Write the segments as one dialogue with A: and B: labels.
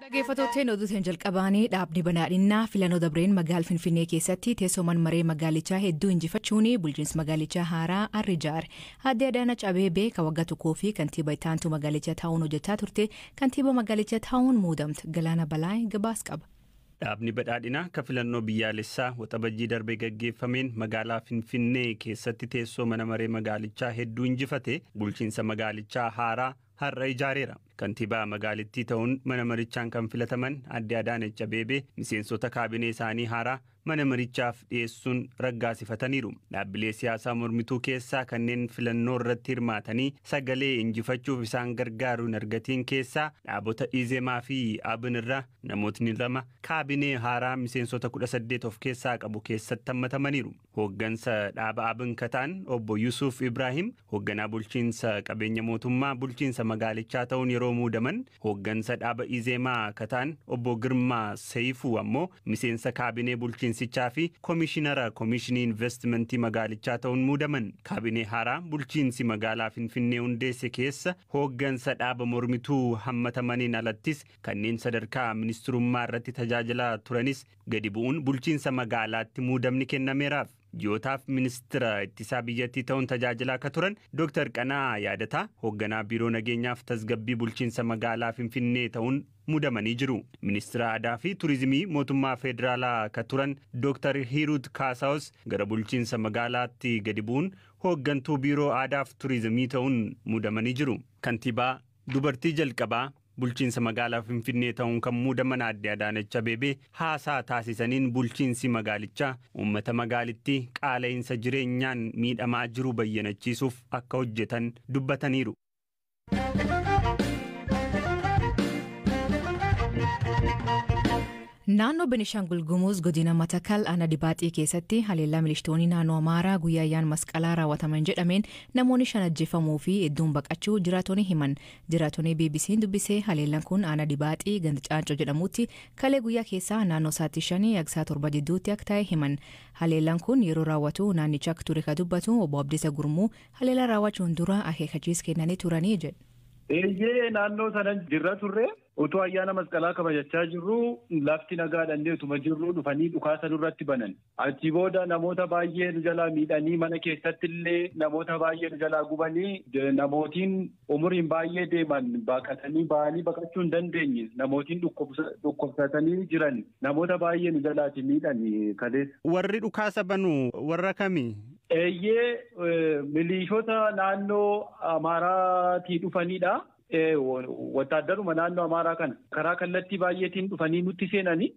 A: Dhaggeeffattoonni oduutiin jalqabaanii dhaabni badhaadhinaa filannoo dabreen magaalaa Finfinnee keessatti teessoowwan maree magaalichaa hedduu injifachuun bulchiinsa magaalichaa haaraa Arrijaar Aadde Adaanach Abeebee kan waggaa tokkoo fi kantiibaa itti aantuu magaalichaa ta'uun hojjechaa turte kantiibaa magaalichaa ta'uun muudamte Galaana Balaay gabaas qaba.
B: Dhaabni badhaadhinaa kan filannoo biyyaalessaa waxabajjii darbee gaggeeffameen magaalaa Finfinnee keessatti teessoo mana maree magaalichaa hedduu injifate bulchiinsa magaalichaa haaraa har'a ijaareera. Kantiibaa magaalittii ta'uun mana marichaan kan filataman Aadde Adaanach Abeebee miseensota kaabinee isaanii haaraa mana marichaaf dhiyeessuun raggaasifataniiru. Dhaabbilee siyaasaa mormituu keessaa kanneen filannoo irratti hirmaatanii sagalee injifachuuf isaan gargaaru hin argatiin keessaa dhaabota Izemaa fi Abin irraa namootni lama kaabinee haaraa miseensota 18 of keessaa qabu keessatti hammatamaniiru. Hooggansa dhaaba Abin kataan obbo Yusuf Ibrahim hoogganaa bulchiinsa qabeenya mootummaa bulchiinsa magaalichaa ta'uun yeroo muudaman hooggansa dhaaba Izemaa kataan obbo Girmaa Seifuu ammoo miseensa kaabinee bulchiinsichaa fi koomishinara koomishinii investimentii magaalichaa ta'uun muudaman. Kaabinee haaraa bulchiinsi magaalaa Finfinnee hundeesse keessa hooggansa dhaaba mormituu hammatamaniin alattis kanneen sadarkaa ministirummaa irratti tajaajilaa turanis gadi bu'uun bulchiinsa magaalaatti muudamni kennameeraaf. Jiyootaaf ministira ittisaa biyyattii ta'uun tajaajilaa akka turan Dr. Qanaa Yaadataa hoogganaa biiroo nageenyaaf tasgabbii bulchiinsa magaalaa Finfinnee ta'uun muudamanii jiru. Ministira aadaa fi turizimii mootummaa federaalaa akka turan Dr. Hiruut Kaasaawus gara bulchiinsa magaalaatti gadi bu'uun hooggantuu biiroo aadaa fi turizimii ta'uun muudamanii jiru. Kantiibaa dubartii jalqabaa bulchiinsa magaalaa Finfinnee ta'uun kan muudaman Aadde Adaanach Abeebee haasaa taasisaniin bulchiinsi magaalichaa uummata magaalittii qaala'insa jireenyaan miidhamaa jiru bayyanachiisuuf akka hojjetan dubbataniiru.
A: Naannoo Benishaangul Gumuz godina Matakal ana dibaaxii keessatti haleellaa milishtoonni naannoo Amaaraa guyyaa ayyaana masqalaa raawwataman jedhameen namoonni 5 ajjeefamuu fi hedduun baqachuu jiraatonni himan. Jiraatonni BBC'n dubbisee haleellaan kun ana dibaaxii ganda Caancoo jedhamutti kalee guyyaa keessaa naannoo sa'aatii 5 hanga 7 jidduutti akka ta'e himan. Haleellaan kun yeroo raawwatu naannicha akka ture ka dubbatu obbo Abdiisa Gurmuu haleellaa raawwachuun dura akeekkachiisa kennanii turanii jedhu.
C: Eeyyee naannoo sana jirra turre utuu ayyaana masqalaa kabajachaa jirru lafti nagaadhaan utuma jirru dhufanii dhukaasa nurratti banan. Achi booda namoota baay'ee nu jalaa miidhanii mana keessatti illee namoota baay'ee nu jalaa gubanii namootiin umuriin baay'ee deeman baqatanii ba'anii baqachuu hin dandeenye namootiin dhukkubsatanii jiran namoota baay'ee nu jalaati miidhanii kaleessa.
B: Warri dhukaasa banu warra kamii?
C: Eeyyee miliishota naannoo Amaaraatii dhufanidha. Wattaaddaruma naannoo Amaaraa kana karaa kallattii baay'eetiin dhufanii nutti seenanii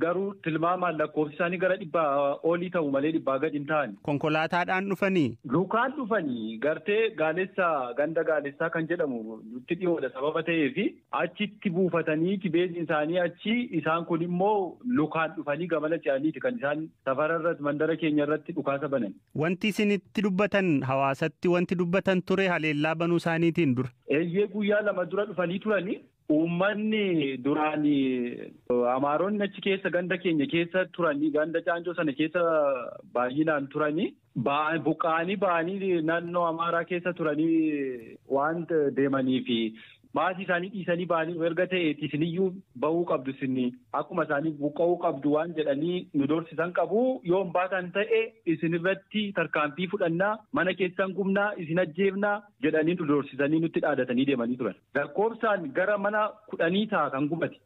C: garuu tilmaamaan lakkoofsi isaanii gara 100 olii ta'u malee 100 gadi hin ta'an.
B: Konkolaataadhaan dhufanii?
C: Lukaan dhufanii gartee Gaalessaa ganda Gaalessaa kan jedhamu nutti dhiyoodha sababa ta'eef achitti buufatanii beeziin isaanii achi isaan kun immoo lukaan dhufanii gamana ce'aniiti kan isaan safara irratti mandara keenya irratti dhukaasa banan.
B: Wanti isinitti dubbatan hawaasatti wanti dubbatan ture haleellaa banuu isaaniitiin dura?
C: Eeyyee guyyaa lama dura dhufanii turanii uummanni duraanii Amaaronni achi keessa ganda keenya keessa turanii ganda Caancoo sana keessa baay'inaan turanii buqqa'anii ba'anii naannoo Amaaraa keessa turanii waan deemanii fi maatii isaanii dhiisanii ba'anii erga ta'eeti isiniyyuu ba'uu qabdu isinni akkuma isaanii buqqa'uu qabdu waan jedhanii nu dorsisan qabu yoo hin baatan ta'e isinirratti tarkaanfii fudhannaa mana keessan gubnaa isin ajjeefnaa jedhanii nu dorsisanii nutti dhaadatanii deemanii turan. Lakkoofsaan gara mana 10 ta'a kan gubate.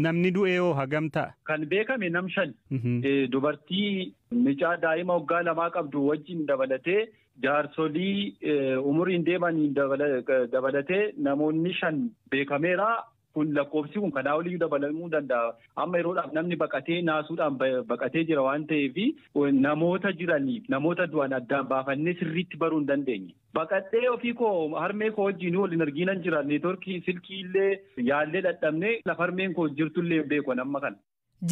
B: Namni du'e hoo hagam ta'a?
C: Kan beekame nam 5. Dubartii mucaa daa'ima waggaa 2 qabdu wajjin dabalatee jaarsolii umuriin deemanii dabalatee namoonni 5 beekameera. Kun lakkoofsi kun kanaa olii dabalamuu danda'a. Amma yeroodhaaf namni baqatee naasuudhaan baqatee jira waan ta'eef namoota jiraniif namoota du'an addaan baafannee sirriitti baruu hin dandeenye. Baqadhee ofii koo harmee koo wajjin waliin arginan jira neetworkii silkii illee yaallee dadhabnee lafa harmeen koo jirtullee beekon amma kana.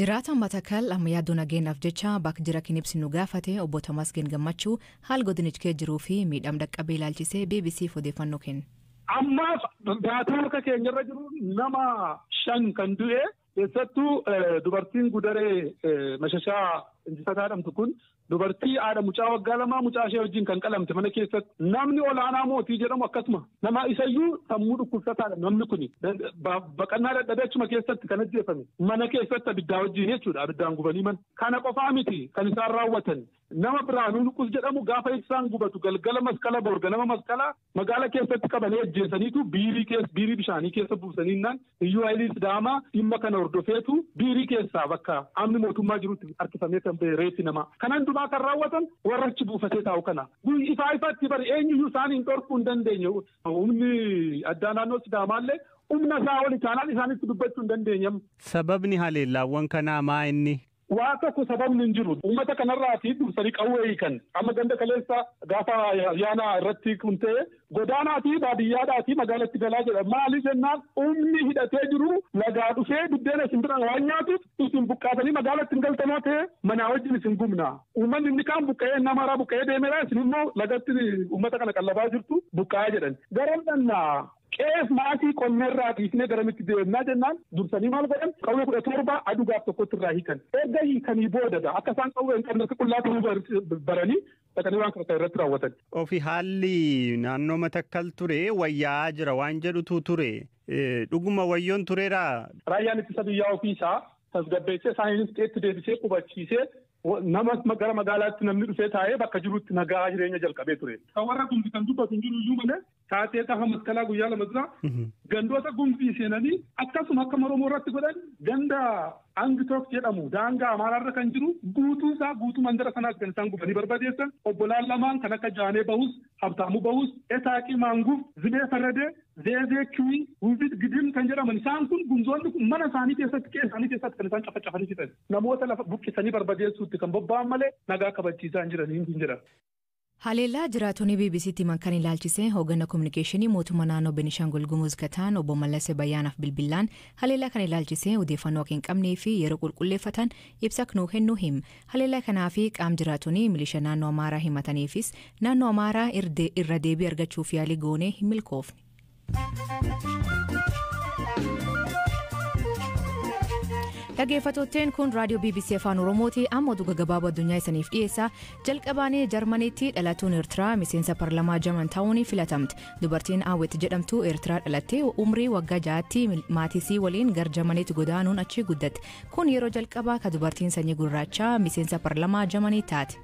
A: Jiraatan Matakal amma yaaddoo nageenyaaf jecha bakka jira kinibsi nu gaafate obbo Tamasgeen Gammachuu haal godinicha jiruu fi miidhama dhaqqabee ilaalchisee BBC'f odeeffannoo kenne.
D: Ammaaf daataa harka keenyarra jiru nama 5 kan du'e keessattuu dubartiin gudaree mashashaa injifataadhamtu kun dubartii haadha mucaa waggaa lamaa mucaa ishee wajjin kan qalamte mana keessatti namni olaanaa mootii jedhamu akkasuma nama isayyuu sammuu dhukkubsataadha namni kuni baqannaa dadhabee achuma keessatti kan ajjeefame mana keessatti abiddaa wajjin jechuudha abiddaan gubanii mana kana qofaa miti kan isaan raawwatan nama Biraanuu Nuqus jedhamu gaafa ibsaan gubatu galgala masqala borga nama masqalaa magaala keessatti qabanii ajjeesaniitu biirii bishaanii keessa buusaniinnaan iyyuu haayilii sidaamaa dhimma kana hordofeetu biirii keessaa bakka amni mootummaa jirutti harkifamee kan ba'e reessi namaa kanan dumaa kan raawwatan warra achi buufatee taa'u kana ifaa ifatti bari eenyuyyuu isaaniin dhorkuu hin dandeenye humni addaa naannoo sidaamaallee humna isaa ol isaanaan isaanitti dubbachuu hin dandeenyam.
B: Sababni haleellaawwan kanaa maa inni?
D: Waa tokko sababni hin jiru. Uummata kanarraati dursanii qawwee hiikan. Amma ganda kaleessa gaafa yaana irratti kun ta'e godaanaatii baadiyyaadhaatii magaalatti galaa jedha. Maali jennaan humni hidhatee jiru lagaa dhufee buddeena isin biraan waan nyaatuuf isin buqqaatanii magaalatti hin galtanoo ta'e manaa wajjin isin gubna. Uummanni inni kaan buqqa'ee namaraa buqqa'ee deemeera isin immoo lagatti uummata kana qallabaa jirtu buqqa'aa jedhan. Garam dhannaa. Qees maatii qonneerraa dhiisnee garamitti deemnaa jennaan dursanii maal godhan qawwee 17 adugaaf tokkotti irraa hiikan. Erga hiikanii boodadha akka isaan qawwee hin qabne qullaa ta'uu baranii dhaqanii waan kana irratti raawwatan.
B: Ofii haalli naannoo Matakkal ture wayyaa jira waan jedhutu ture. Dhuguma wayyoon tureeraa?
D: Raayyaan ittisa biyyaa ofiisaa tasgabbeessee isaaniinis itti deebisee qubachiisee nama gara magaalaatti namni dhufee taa'ee bakka jirutti nagaa jireenya jalqabee ture. Kan warra gumbi kan dubbatu hin jiru iyyuu malee taatee tafa maskalaa guyyaa lama dura gandoota gumbii seenanii akkasuma akka Oromoo irratti godhan ganda Angitook jedhamu daangaa Amaaraarra kan jiru guutuu mandara sanaas kan isaan gubanii barbadeessan obbolaan lamaan kan akka Jaanee Bahus, Habtaamuu Bahus, Esaaqii Maanguuf, Zibee Farradee, Zeezee Kiwii, Wufit Gidim kan jedhaman isaan kun gunzoonni kun mana isaanii keessatti qe'ee isaanii keessatti kan isaan cafacafanii fixan. Namoota lafa buqqisanii barbadeessuutti kan bobba'an malee nagaa kabachiisaa hin jiran hin jedhan.
A: Haleellaa jiraatonni BBC'tti kan ilaalchise hoogganaa kominikeeshinii mootummaa naannoo Beenishaangul Gumuz Kataan obbo Mallasee Bayyaanaaf bilbilaan haleellaa kana ilaalchise odeeffannoo akka hin qabnee fi yeroo qulqulleeffatan ibsa nuu kennuu him. Haleellaa kanaa fi qaam jiraatonni milishaa naannoo Amaaraa himataniifis naannoo Amaaraa irra deebii argachuuf yaalii goonee hin milkoofne. Dhaggeeffattootteen kun raadiyoo BBC afaan Oromooti amma oduu gabaabaa addunyaa isaniif dhiyeessaa jalqabaanii Jarmaniitti dhalatuun Eertiraa miseensa paarlamaa Jarman ta'uun filatamte. Dubartiin Awwet jedhamtu Eertiraa dhalattee umrii waggaa 6tti maatisii waliin gara Jarmaniitti godaanuun achi guddatte. Kun yeroo jalqabaa ka dubartiin sanyii gurraachaa miseensa paarlamaa Jarmanii taate.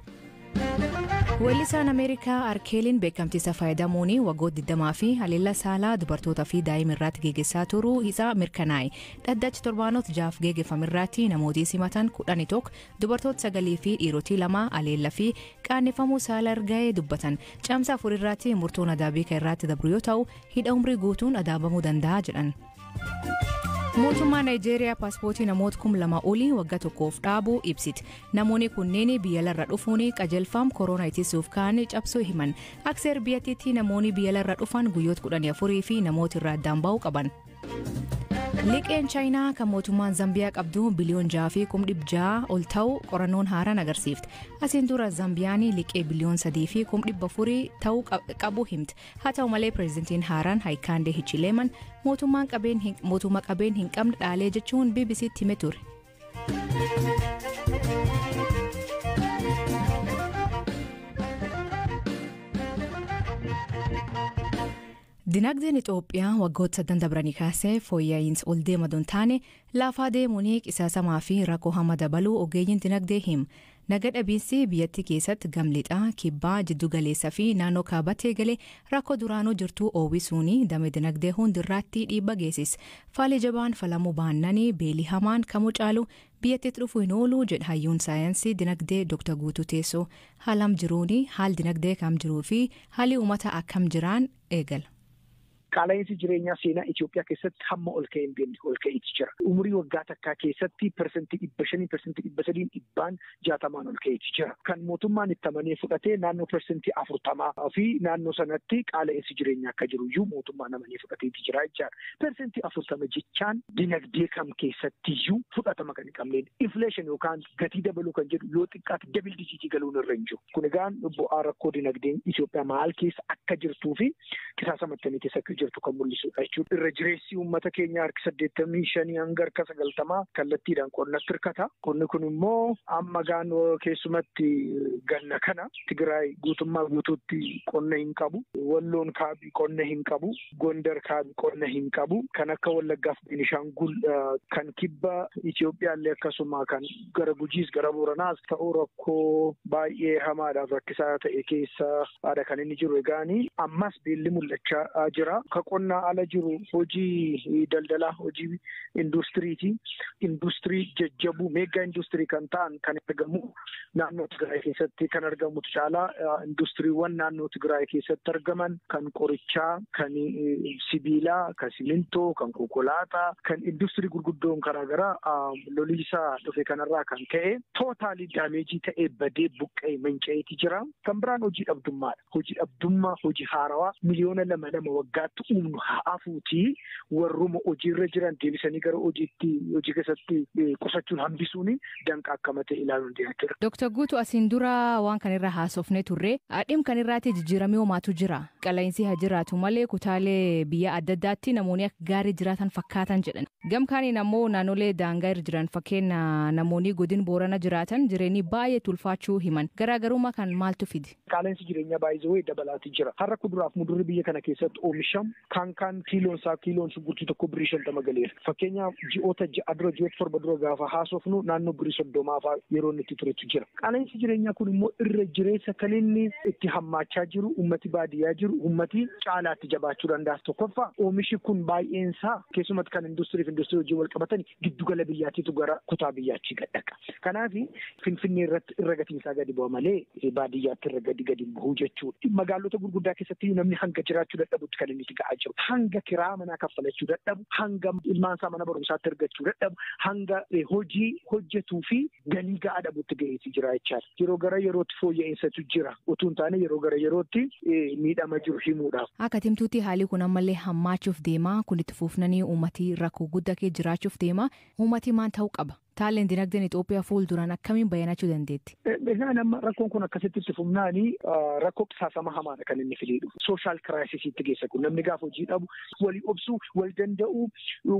A: Weellisaan Ameerikaa Arkeeliin beekamtiisa fayyadamuun waggoota 20 fi haleellaa saalaa dubartootaa fi daa'imman irratti geggeessaa turuu isaa mirkanaa'e. Dhaddachi torbaanota 6 geggeeffame irratti namooti simatan 11 dubartoota 9 fi dhiirota 2 haleellaa fi qaanneffamuu saala arga'ee dubbatan. Caamsaa 4 irratti murtoon adabbii kan irratti dabru yoo ta'u hidha umrii guutuun adabamuu danda'a jedhan. Mootummaa Naayijeeriyaa paaspoortii namoota 2,000 olii waggaa tokkoof dhaabuu ibsite. Namoonni kunneen biyya larra dhufuun qajeelfama koronaa ittisuuf ka'anii cabsuu himan. Akka seera biyyattiitti namoonni biyya larra dhufan guyyoota 14 fi namoota irraa addaan ba'uu qaban. Liqeen Chaayinaa kan mootummaan Zambiyaa qabdu biliyoon 6.6 ol ta'uu qorannoon haaraan agarsiifte. Asiin dura Zambiyaan liqee biliyoon 3.4 ta'uu qabu himte. Haa ta'u malee pireezidantiin haaraan Haayikaandee Hichileeman mootummaa qabeen hin qabne dhaalee jechuun BBC'tti hime ture. Dinagdeen Itoophiyaa waggoota 8 dabranii kaasee fooyya'insa ol deema don taane laafaa deemuun qisaasamaa fi rakkoo hama dabaluu ogeeyyiin dinagdee him. Naga dhabiinsi biyyattii keessatti gamlixaa, kibbaa, jiddu galeessaa fi naannoo kaabattee galee rakkoo duraanuu jirtu oowwisuun damee dinagdee hundirraatti dhiibba geessis. Faalii jabaan falamuu baannanii beelii hamaan kamuu caalu biyyattiitti dhufuu hin oolu jedha hayyuun saayinsii dinagdee Dr. Guutuu Teessoo. Haalam jiruun haal dinagdee kam jiruu fi haalli uummata akkam jiraan eegala.
E: Qaala'insi jireenyaa seenaa Itoophiyaa keessatti hamma ol ka'ee hin beekne ol ka'eetti jira. Umurii waggaa takkaa keessatti persentii 500, 300, 60 ol ka'eetti jira. Kan mootummaan itti amanee fudhatee naannoo persentii 40 fi naannoo sanatti qaala'insi jireenyaa akka jiru iyyuu mootummaan amanee fudhateetti jira jechaadha. Persentii 40 jechaan dinagdee kam keessattiyyuu fudhatama kan hin qabneen infleeshin yookaan gatii dabaluu kan jedhu yoo xiqqaate dabil dijiitii galuun irra hin jiru. Kun egaan bu'aa rakkoo dinagdeen Itoophiyaa maal keessa akka jirtuu fi qisaasama akkamii keessa akka jirtu kan mul'isudha jechuudha. Irra jireessi uummata keenya harki 85 hanga harka 90 kallattiidhaan qonnatti hirkata. Qonni kun immoo amma gaanoo keessumatti ganna kana Tigraay guutummaa guutuutti qonna hin qabu. Walloon kaabii qonna hin qabu. Gondar kaabii qonna hin qabu. Kan akka Wallaggaaf Beenishaangul kan kibba Itoophiyaallee akkasuma kan gara Gujiis gara Booranaas ta'uu rakkoo baay'ee hamaadhaaf rakkisaa ta'e keessa haadha kan inni jiru egaanii ammas beelli mul'achaa jira. Ka qonnaa ala jiru hojii daldalaa hojii industiriiti. Industirii jajjabuu meegaa industirii kan ta'an kan argamu naannoo Tigraay keessatti kan argamutu caalaa industiriiwwan naannoo Tigraay keessatti argaman kan qorichaa, kan sibiilaa, kan simintoo, kan konkolaataa, kan industirii gurguddoon garaagaraa loliisaa dhufe kanarraa kan ka'e tootaalii daameejii ta'ee badee buqqee manca'eeti jira. Kan biraan hojii dhabdummaadha. Hojii dhabdummaa hojii haarawaa miliyoona 2 waggaatti uumnu haa afuutii warruma hojiirra jiran deebisanii gara hojiitti hojii keessatti qusachuun hambisuun danqa akkama ta'e ilaaluun dhiyaatudha.
A: Dr. Guutuu asiin dura waan kanirra haasofnee turre dhimma kanirraatti jijjiiramee homaatu jira. Qala'iinsi haa jiraatu malee kutaalee biyya adda addaatti namoonni akka gaarii jiraatan fakkaatan jedhan. Gamkaaniin ammoo naannolee daangaa irra jiran fakkeenya namoonni godin Boorana jiraatan jireenyi baay'ee tulfaachuu himan. Garaagarummaa kan maaltu fide?
E: Qaala'insi jireenyaa baay'ee dabalaati jira. Har'a kuduraaf mudurri biyya kana keessatti oomishamu kan kiiloon shunkurtii tokko birrii 50 galeera. Fakkeenyaaf ji'oota dura ji'oota 7 dura gaafa haasofnu naannoo birrii 30 fa'aa yeroo inni itti turetu jira. Qaala'insi jireenyaa kun immoo irra jireessa kan inni itti hammaachaa jiru ummati baadiyyaa jiru ummati caalaatti jabaachuu danda'a. Tokkoffaa oomishi kun baay'een isaa keessumatti kan industirii hojii wal qabatan giddugala biyyaatiitu gara kutaa biyyaatti gadhaqa. Kanaaf Finfinnee irratti irra gatiin isaa gadi bu'a malee baadiyyaatti irra gadi bu'uu jechuudha. Magaalota gurguddaa keessatti namni hanga jiraachuu dadhabutti kan inni itti ga'aa jiru. Hanga kiraa manaa kaffalachuu dadhabu, hanga ilmaan isaa mana barumsaatti ergachuu dadhabu, hanga hojii hojjetuu fi galii ga'aa dhabutti ga'eetii jira jechaadha. Yeroo gara yerootti fooyya'insaatu jira. Utuu hin taane yeroo gara yerootti miidhama jiru himuudhaaf.
A: Akka timtuutti haalli kun ammallee hammaachuuf deema. Kun itti fufnanii uummatii rakkoo guddaa kee jiraachuuf deema. Uummatii maal ta'uu qaba? Taaleen dinagdeen Itoophiyaa fuulduraan akkamiin bayanachuu dandeetti?
E: Nama rakkoon kun akkasitti itti fufnaanii rakkoo qisaasama hamaadha kan inni fidee dhufu. Sooshaal kiraayisiitti geessa kun namni gaafa hojii dhabu walii obsuu, wal danda'uu,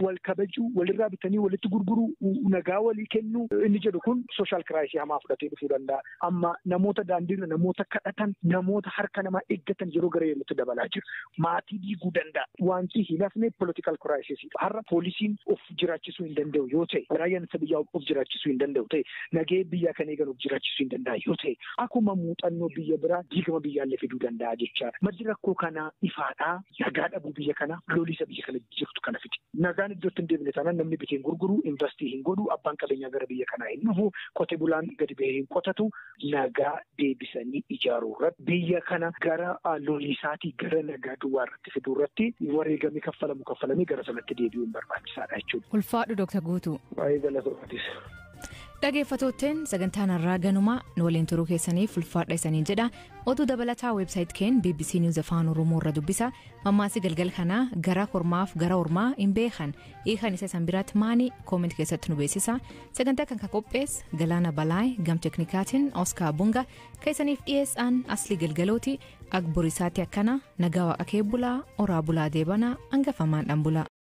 E: wal kabajuu, walirraa bitanii walitti gurguruu, nagaa walii kennuu inni jedhu kun sooshaal kiraayisii hamaa fudhatee dhufuu danda'a. Amma namoota daandiirra namoota kadhatan, namoota harka namaa eeggatan yeroo gara yerootti dabalaa jiru. Maatii diiguu danda'a. Wanti hin hafne political kiraayisiidha. Har'a poolisiin of jiraachisuu hin danda'u yoo ta'e, raayyaan ittisa biyyaa of jiraachisuu hin danda'u ta'e, nagee biyya kan eegan of jiraachisuu hin danda'a yoo ta'e, akkuma muuxannoo biyya biraa diigama biyyaallee fiduu danda'a jechaadha. Maddi rakkoo kanaa ifaadhaa, nagaa dhabuu biyya kanaa, loliisa biyya kana jirtu kana fiti. Nagaan iddootti hin deebine taanaan namni biteen gurguru, investii hin godhu, abbaan qabeenyaa gara biyya kanaa hin dhufu, qote bulaan gadi bahee hin qotatu, nagaa deebisanii ijaaruu irratti biyya kana gara loliisaatii gara nagaa duwwaa irratti fiduu irratti wareegamni kaffalamii gara sanatti deebi'uun barbaachisaadha jechuudha.
A: Ulfaadhu Dr. Guutuu.
E: Baay'ee galatoomaa.
A: Dhaggeeffattootteen sagantaan har'aa ganumaa nu waliin turuu keessaniif ulfaadha isaniin jedha. Oduu dabalataa weebsaayit keen BBC News Afaan Oromoo irra dubbisa. Mammaasii galgal kanaa gara hormaaf gara ormaa hin beekan hiikan isa san biraatti maanii kooment keessatti nu beeksisa. Sagantaa kan qopheesse Galaana Balaay gam teknikaatiin Oskar Bunga keessaniif dhiyeessaan Aslii Galgalooti Agborisaatti akkana nagaa waaqa kee bulaa oraa bulaa deebanaa hangafamaan dhan bulaa.